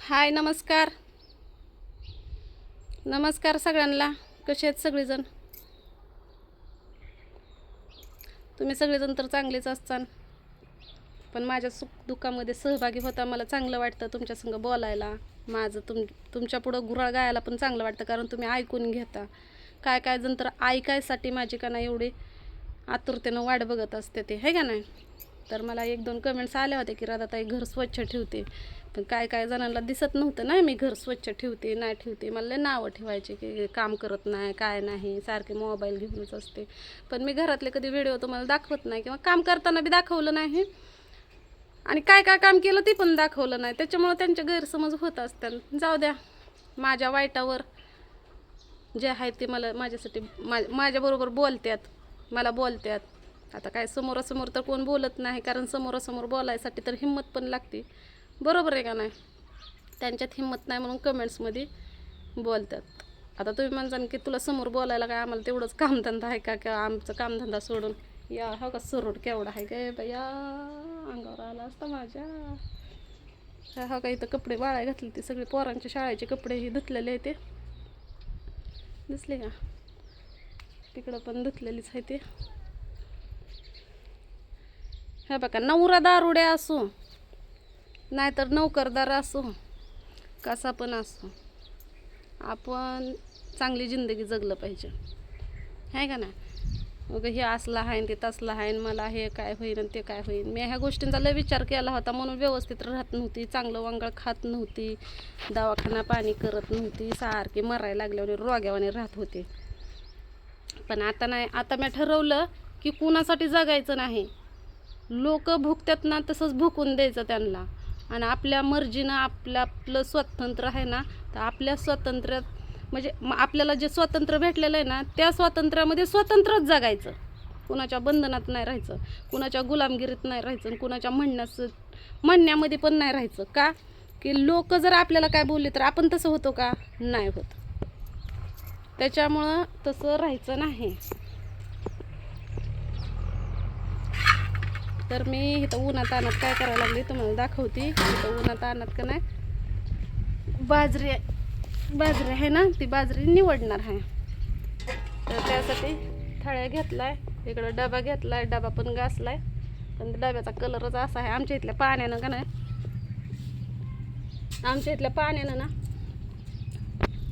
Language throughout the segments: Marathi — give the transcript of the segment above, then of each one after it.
हाय, नमस्कार. नमस्कार सगळ्यांना. कसे आहेत सगळेजण? तुम्ही सगळेजण तर चांगलेच असतान, पण माझ्या सुख दुःखामध्ये सहभागी होता मला चांगलं वाटतं. तुमच्या संग बोलायला माझं तुमच्या पुढं गुराळ गायला पण चांगलं वाटतं, कारण तुम्ही ऐकून घेता. काय काय जण तर ऐकायसाठी माझी का नाही एवढी आतुरतेनं वाट बघत असते ते, है का नाही? तर मला 1-2 कमेंट्स आल्या होत्या की राधाताई घर स्वच्छ ठेवते, पण काय काय जणांना दिसत नव्हतं ना मी घर स्वच्छ ठेवते नाही ठेवते. मला लय नावं ठेवायचे की काम करत नाही, काय नाही, सारखे मोबाईल घेऊनच असते. पण मी घरातले कधी व्हिडिओ तुम्हाला दाखवत नाही, किंवा काम करताना बी दाखवलं नाही, आणि काय काय काम केलं ते पण दाखवलं नाही. त्याच्यामुळं त्यांचे गैरसमज होत असतात. जाऊ द्या, माझ्या वाईटावर जे आहे ते मला माझ्यासाठी माझ्याबरोबर बोलतात, मला बोलतात. आता काय समोरासमोर तर कोण बोलत नाही, कारण समोरासमोर बोलायसाठी तर हिंमत पण लागते, बरोबर आहे का नाही? त्यांच्यात हिंमत नाही म्हणून कमेंट्समध्ये बोलतात. आता तुम्ही म्हणसान की तुला समोर बोलायला काय आम्हाला तेवढंच कामधंदा आहे का, किंवा आमचं कामधंदा सोडून या हो का सरोड केवढा आहे काय बया, अंगावर आला असता माझ्या. हो का इथं कपडे वाळाय घातले, ते सगळे पोरांच्या शाळेचे कपडे हे धुतलेले आहे, ते दिसले का? तिकडं पण धुतलेलीच आहे ते. हे बघा, नवरा दारुड्या असो नाहीतर नोकरदार असो, कसा पण असो, आपण चांगली जिंदगी जगलं पाहिजे, आहे का नाही? मग हे असलं आहे ते तसलं आहे, मला हे काय होईल आणि ते काय होईल. मी ह्या गोष्टींचा लय विचार केला होता, म्हणून व्यवस्थित राहत नव्हती, चांगलं वांगळ खात नव्हती, दवाखाना पाणी करत नव्हती, सारखी मरायला लागल्यावर रोग्यावाने राहत होते. पण आता नाही, आता मी ठरवलं की कुणासाठी जगायचं नाही. लोक भुकतात ना तसंच भुकून द्यायचं त्यांना, आणि आपल्या मर्जीनं आपलं स्वतंत्र आहे ना, तर आपल्या स्वातंत्र्यात म्हणजे आपल्याला जे स्वातंत्र्य भेटलेलं आहे ना, त्या स्वातंत्र्यामध्ये स्वतंत्रच जगायचं. कुणाच्या बंधनात नाही राहायचं, कुणाच्या गुलामगिरीत नाही राहायचं, कुणाच्या म्हणण्यामध्ये पण नाही राहायचं. का की लोक जर आपल्याला काय बोलले तर आपण तसं होतो का? नाही होत. त्याच्यामुळं तसं राहायचं नाही. तर मी इथं उन्हात आणत काय करायला लागली तुम्हाला दाखवते. इथं उन्हात आणत का नाही बाजरी आहे ना, ती बाजरी निवडणार आहे. तर त्यासाठी थळ्या घेतलाय, इकडं डबा घेतलाय, डबा पण घासलाय, पण डब्याचा कलरच असा आहे. आमच्या इथल्या पाण्यानं का नाही, आमच्या इथल्या पाण्यानं ना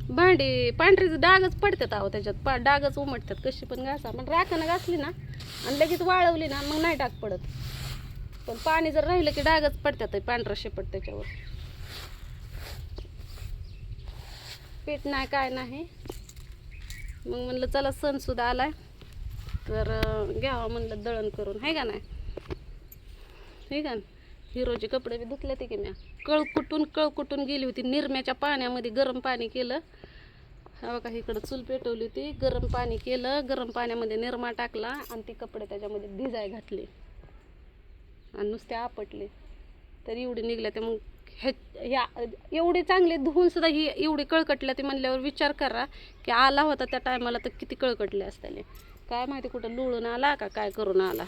भांडी पांढरी डागच पडतात अहो, त्याच्यात डागच उमटतात. कशी पण घासा, पण राखानं घासली ना आणि लगेच वाळवली ना मग नाही डाग पडत, पण पाणी जर राहिलं की डागच पडतात, पांढरा शेपट त्याच्यावर. पीठ नाही काय नाही, मग म्हणलं चला सण सुद्धा आलाय तर घ्यावं म्हणलं दळण करून, आहे का नाही? ठीक आहे. हिरोचे कपडे बी धुतले ते की मी कळकुटून गेली होती निरम्याच्या पाण्यामध्ये. गरम पाणी केलं, हा बघा इकडं चूल पेटवली होती, गरम पाणी केलं, गरम पाण्यामध्ये निरमा टाकला आणि ती कपडे त्याच्यामध्ये भिजाय घातले आणि नुसते आपटले तर एवढी निघल्या. ते मग ह्या एवढे चांगले धुवून सुद्धा ही एवढी कळकटल्या ते म्हणल्यावर विचार करा की आला होता त्या टायमाला तर किती कळकटले असताले. काय माहिती कुठं लोळून आला का काय करून आला.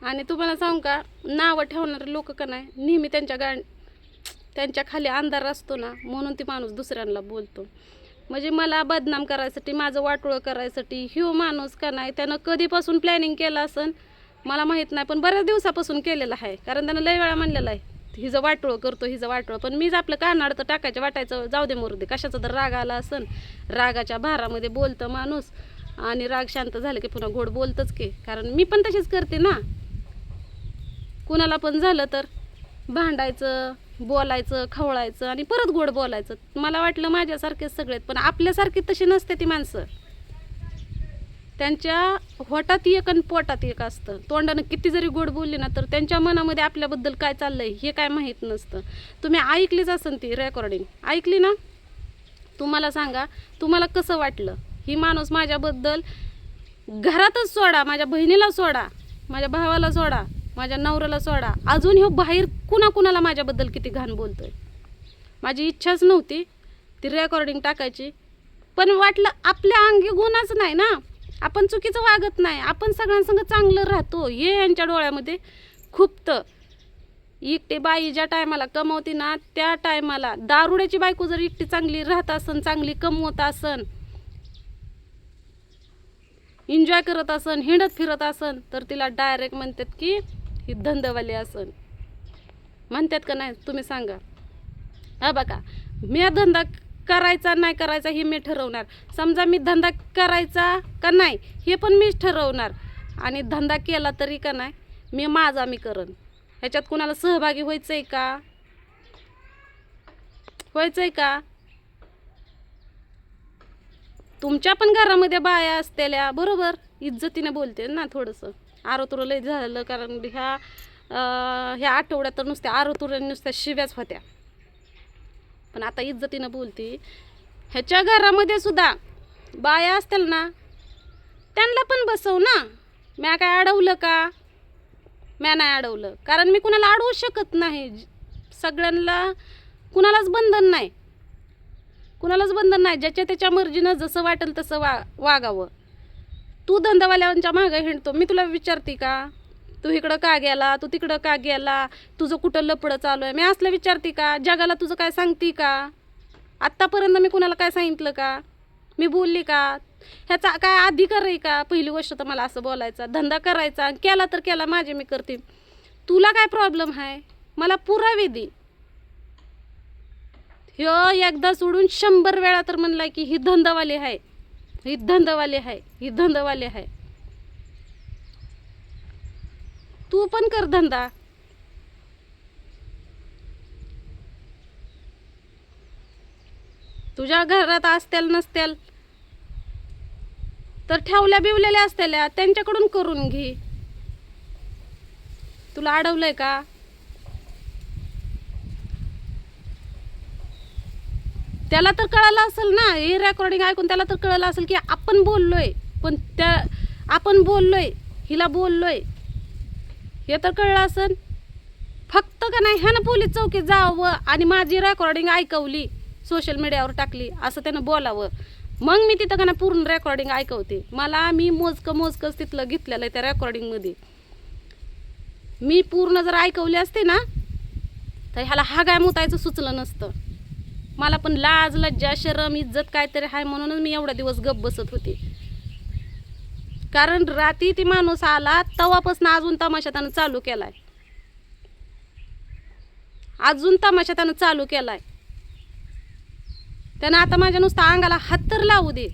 आणि तुम्हाला सांगू का, नावं ठेवणारे लोक का नाही नेहमी त्यांच्या खाली अंधार असतो ना, म्हणून ती माणूस दुसऱ्यांना बोलतो. म्हणजे मला बदनाम करायसाठी, माझं वाटोळं करायसाठी ह्यो माणूस का नाही त्यानं कधीपासून प्लॅनिंग केलं असन मला माहीत नाही, पण बऱ्याच दिवसापासून केलेलं आहे. कारण त्यानं लय वेळा म्हणलेलं आहे हिचं वाटोळं करतो, हिचं वाटोळं. पण मीच आपलं कानाड तर टाकायचं, वाटायचं जाऊ दे मरू दे, कशाचा तर राग आला असन, रागाच्या भारामध्ये बोलतं माणूस, आणि राग शांत झालं की पुन्हा गोड बोलतंच की. कारण मी पण तशीच करते ना, कुणाला पण झालं तर भांडायचं, बोलायचं, खवळायचं आणि परत गोड बोलायचं. मला वाटलं माझ्यासारखेच सगळेत, पण आपल्यासारखी तशी नसते ती माणसं. त्यांच्या होटात एक आणि पोटात एक असतं. तोंडानं किती जरी गोड बोलली ना तर त्यांच्या मनामध्ये आपल्याबद्दल काय चाललंय हे काय माहीत नसतं. तुम्ही ऐकलीच असेल ती रेकॉर्डिंग, ऐकली ना? तुम्हाला सांगा तुम्हाला कसं वाटलं. ही माणूस माझ्याबद्दल घरातच सोडा, माझ्या बहिणीला सोडा, माझ्या भावाला सोडा, माझ्या नवऱ्याला सोडा, अजून ह्यो बाहेर कुणाला माझ्याबद्दल किती घाण बोलतोय. माझी इच्छाच नव्हती ती रेकॉर्डिंग टाकायची, पण वाटलं आपल्या अंगी गुन्हाच नाही ना, आपण चुकीचं वागत नाही, आपण सगळ्यांसंग चांगलं राहतो हे यांच्या डोळ्यामध्ये खुपतं. एकटी बाई ज्या टायमाला कमवते ना त्या टायमाला दारुड्याची बायको जर एकटी चांगली राहत असन, चांगली कमवत असन, एन्जॉय करत असन, हिंडत फिरत असन, तर तिला डायरेक्ट म्हणतात की ही धंदेवाली असन. म्हणतात का नाही तुम्ही सांगा. हा बघा, मी धंदा करायचा नाही करायचा हे मी ठरवणार. समजा मी धंदा करायचा का नाही हे पण मीच ठरवणार. आणि धंदा केला तरी का नाही मी माझा मी करन. ह्याच्यात कुणाला सहभागी व्हायचंय का? व्हायचंय का? तुमच्या पण घरामध्ये बाया असतेल्या, बरोबर, इज्जतीने बोलते ना थोडंसं. आरोतुर लय झालं, कारण ह्या आठवड्यात तर नुसत्या आरोतुर नुसत्या शिव्याच होत्या. पण आता इज्जतीनं बोलते. ह्याच्या घरामध्ये सुद्धा बाया असतील ना, त्यांना पण बसव ना. म्या काय अडवलं का? म्या नाही अडवलं, कारण मी कुणाला अडवू शकत नाही. सगळ्यांना कुणालाच बंधन नाही, कुणालाच बंधन नाही. ज्याच्या त्याच्या मर्जीनं जसं वाटेल तसं वागावं. तू धंदावाल्यांच्या मागं हिंडतो, मी तुला विचारते का तू इकडं का गेला, तू तिकडं का गेला, तुझं कुठं लपडं चालू आहे, मी असलं विचारते का? जगाला तुझं काय सांगते का? आत्तापर्यंत मी कुणाला काय सांगितलं का? मी बोलली का? ह्याचा काय अधिकार आहे का? पहिली गोष्ट तर मला असं बोलायचा. धंदा करायचा, केला तर केला, माझे मी करते. तुला काय प्रॉब्लेम आहे? मला पुरावे दे. ह्यो एकदा सोडून 100 वेळा तर म्हणलाय की ही धंदावाली आहे, ही धंदावाली आहे, ही धंदावाली आहे. तू पण कर धंदा. तुझ्या घरात असतील नसतील तर ठेवल्या बिवलेल्या असतेल्या, त्यांच्याकडून करून घे. तुला अडवलंय का? त्याला तर कळलं असेल ना, हे रेकॉर्डिंग ऐकून त्याला तर कळलं असेल की आपण बोललोय. पण आपण बोललोय, हिला बोललोय, हे तर कळलं असेल. फक्त का नाही ह्यानं पोलीस चौकीत जावं आणि माझी रेकॉर्डिंग ऐकवली, सोशल मीडियावर टाकली असं त्यानं बोलावं. मग मी तिथं का नाही पूर्ण रेकॉर्डिंग ऐकवते. मी मोजकंच तिथलं घेतलेलं आहे त्या रेकॉर्डिंगमध्ये. मी पूर्ण जर ऐकवली असते ना तर ह्याला हागाय मुतायचं सुचलं नसतं. मला पण लाज लज्जा शरम इज्जत काहीतरी आहे म्हणूनच मी एवढा दिवस गप्प बसत होते. कारण रात्री ती माणूस आला तेव्हापासून अजून तमाशा त्यानं चालू केलाय, अजून तमाशा त्यानं चालू केलाय. त्यानं आता माझ्या नुसता अंगाला हात तर लावू दे,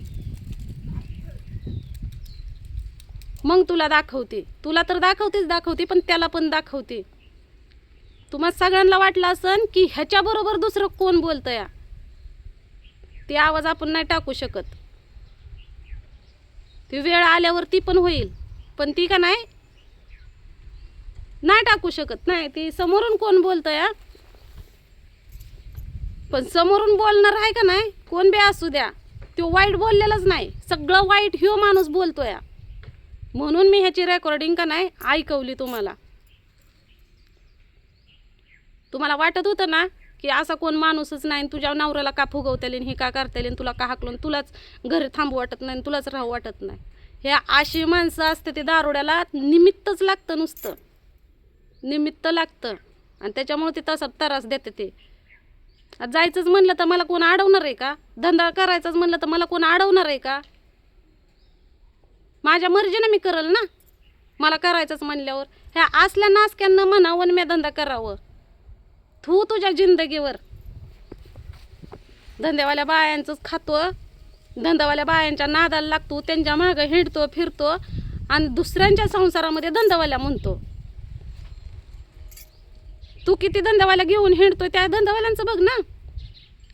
मग तुला दाखवते. तुला तर दाखवते पण त्याला पण दाखवते. तुम्हाला सगळ्यांना वाटलं असन की ह्याच्याबरोबर दुसरं कोण बोलतंय, ते आवाज आपण नाही टाकू शकत. ती वेळ आल्यावर ती पण होईल, पण ती का नाही टाकू शकत नाही. ती समोरून कोण बोलतंय, पण समोरून बोलणार आहे का नाही कोण बी असू द्या, तो वाईट बोललेलाच नाही, सगळं वाईट ह्यो माणूस बोलतोय. म्हणून मी ह्याची रेकॉर्डिंग का नाही ऐकवली तुम्हाला. तुम्हाला वाटत होतं ना की असा कोण माणूसच नाही, तुझ्या नवऱ्याला का फुगवतेल, हे का करतेल, तुला का हाकलून तुलाच घरी थांबू वाटत नाही, तुलाच राहू वाटत नाही. हे अशी माणसं असते, ते दारुड्याला निमित्तच लागतं, नुसतं निमित्त लागतं. आणि त्याच्यामुळे ते तसा त्रास देते. ते जायचंच म्हणलं तर मला कोण अडवणार आहे का? धंदा करायचाच म्हणलं तर मला कोण अडवणार आहे का? माझ्या मर्जीनं मी करल ना, मला करायचंच म्हणल्यावर. ह्या असल्या नासक्यांना म्हणावं मी धंदा करावं. तुझ्या जिंदगीवर धंद्यावाल्या बायांचंच खातो, धंदावाल्या बायांच्या नादाला लागतो, त्यांच्या मागं हिंडतो फिरतो आणि दुसऱ्यांच्या संसारामध्ये धंदावाल्या म्हणतो. तू किती धंदावाल्या घेऊन हिंडतोय त्या धंदावाल्यांचं बघ ना,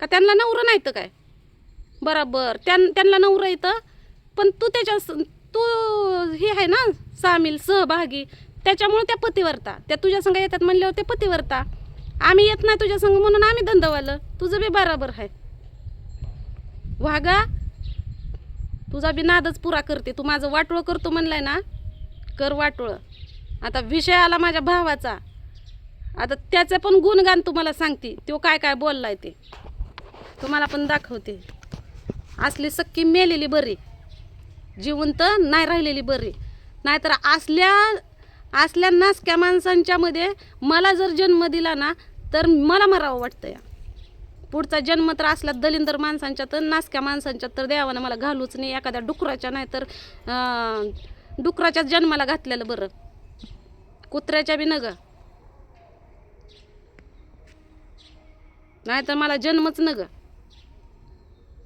का त्यांना नवरं नाही तर काय? बरोबर त्यांना नवरं येतं, पण तू हे आहे ना सामील सहभागी, त्याच्यामुळे त्या पतिवर्ता त्या तुझ्या संग येतात म्हणल्यावर ते पतिवर्ता. आम्ही येत नाही तुझ्या संग म्हणून आम्ही धंदावालं. तुझं बी बरोबर आहे. वागा, तुझा बी नादच पुरा करते. तू माझं वाटोळं करतो म्हणलाय ना, कर वाटोळं. आता विषय आला माझ्या भावाचा, आता त्याचं पण गुणगान तुम्हाला सांगते. तो काय काय बोललाय ते तुम्हाला पण दाखवते. असली सक्की मेलेली बरी, जिवंत नाही राहिलेली बरी. नाहीतर असल्या नासक्या माणसांच्या मध्ये मला जर जन्म दिला ना तर मला मरावं वाटतं या. पुढचा जन्म तर असला दलिंदर माणसांच्या तर नासक्या माणसांच्या तर देवानं मला घालूच नाही. एखाद्या डुकराच्या नाही तर डुकराच्याच जन्माला घातलेलं बरं, कुत्र्याच्या बी नग, नाही तर मला जन्मच नग.